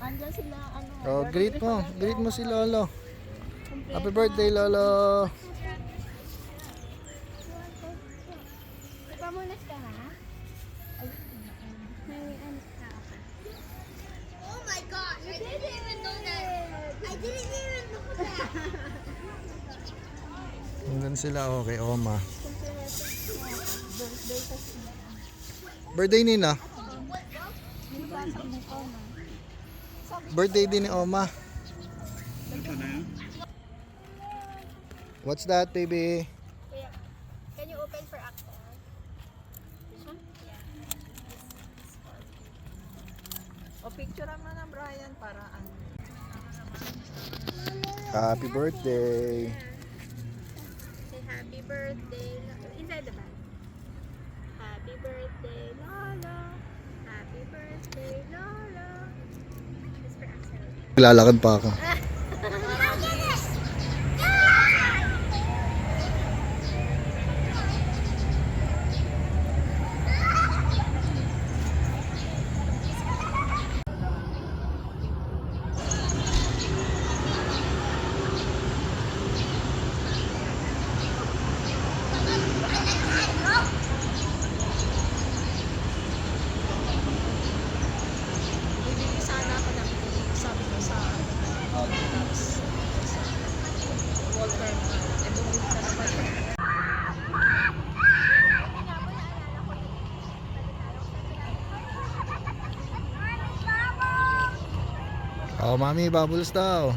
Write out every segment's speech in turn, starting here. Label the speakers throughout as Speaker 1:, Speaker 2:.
Speaker 1: Andyan sila, ano.
Speaker 2: Oh, greet mo. Greet mo si Lolo. Happy birthday, Lolo.
Speaker 1: Ipamunas ka na? May ano ka.
Speaker 3: Oh my god, I didn't even know that. I didn't even know that.
Speaker 2: Hanggang sila okay, Oma.
Speaker 1: Birthday kasi.
Speaker 2: Birthday nina.
Speaker 1: Nagbasak mo ko na.
Speaker 2: Birthday din ni Oma. What's that, baby?
Speaker 1: Kuya, can you open for access? This one?
Speaker 4: O picture mo na Brian para ano.
Speaker 2: Happy birthday.
Speaker 1: Say happy birthday. Inside the bag. Happy birthday, Lolo. Happy birthday, Lolo. This for Axel.
Speaker 2: Lalakad pa ako.
Speaker 4: Bibili sana ako ng sabi ko sa Walter. Eh bumili ka na pala.
Speaker 2: Oh, mami, bubbles daw.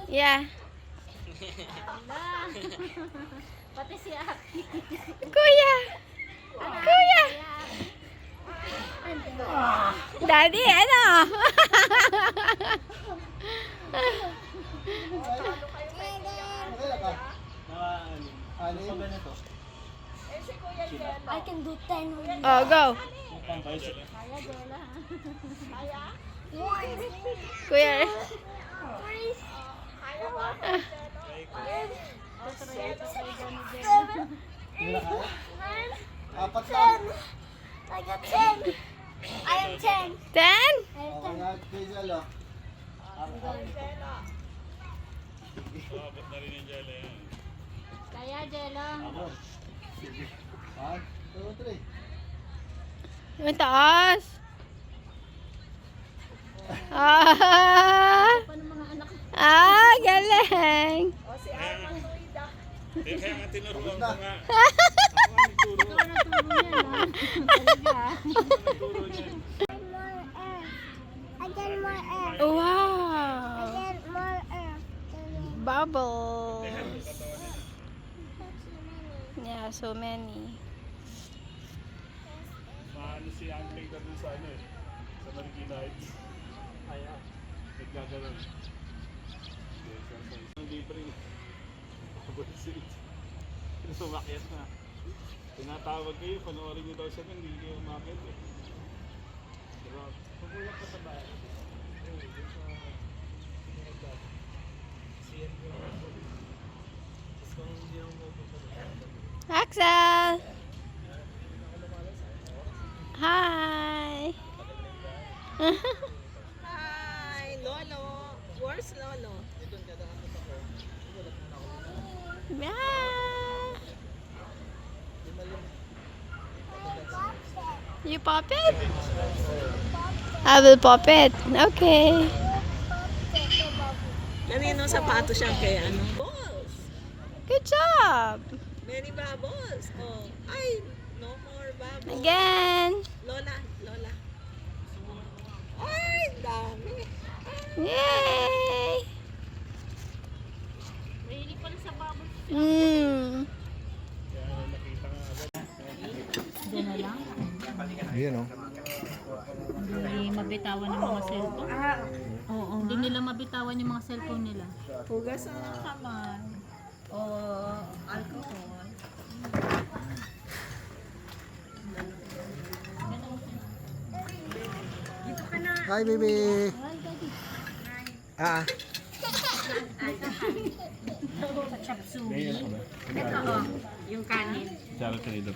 Speaker 1: Yeah. Pati si Aki.
Speaker 5: Kuya! Kuya! Daddy, ano?
Speaker 1: I can do 10 with you.
Speaker 5: Oh, go.
Speaker 1: Kaya, Jola. Kaya?
Speaker 5: Kuya.
Speaker 1: Kaya mo?
Speaker 2: Apat lang.
Speaker 3: I got 10. I am 10.
Speaker 5: 10?
Speaker 1: Kaya, Jelo.
Speaker 2: 1, 2, 3.
Speaker 5: Yung taas. Ah!
Speaker 1: Paano mga anak ko?
Speaker 5: Ah, galing.
Speaker 6: Kaya nga tinuruan ko nga.
Speaker 1: Ikaw na turo niya, no? Talaga.
Speaker 6: Turo niya.
Speaker 3: I get more air.
Speaker 5: Wow.
Speaker 3: I get more air.
Speaker 5: Bubbles. Yeah, so many.
Speaker 6: Maano si Angling ka dun sa ano eh. Sa Marikina Heights. Kaya. Nagkaganon. Hindi pa rin. Bullshit. Sumakyat na. Tinatawag kayo, panoorin nyo daw siya nang hindi kayo umakyat eh. Diba? Pagulak pa sa bahay.
Speaker 5: Axel! Hi!
Speaker 4: Hi, Lolo. Where's Lolo?
Speaker 5: Yeah. You pop it? I will pop it. Okay.
Speaker 4: Kanino sapato siya kay ano? Balls.
Speaker 5: Good job.
Speaker 4: Many bubbles. Oh. Ay, no more bubbles.
Speaker 5: Again.
Speaker 4: Lola, Lola. Ay, dami.
Speaker 5: Yay!
Speaker 1: Mahilig pa rin sa bubble.
Speaker 5: Mm.
Speaker 1: Doon na lang.
Speaker 2: Ayan oh.
Speaker 1: Hindi mabitawan yung mga cellphone.
Speaker 4: Oo.
Speaker 1: Hindi nila mabitawan yung mga cellphone nila.
Speaker 4: Hugas ang kamay. O alcohol.
Speaker 2: Hi, baby.
Speaker 1: Chapsumi. Ito, yung kanin.
Speaker 6: Charot ka nito.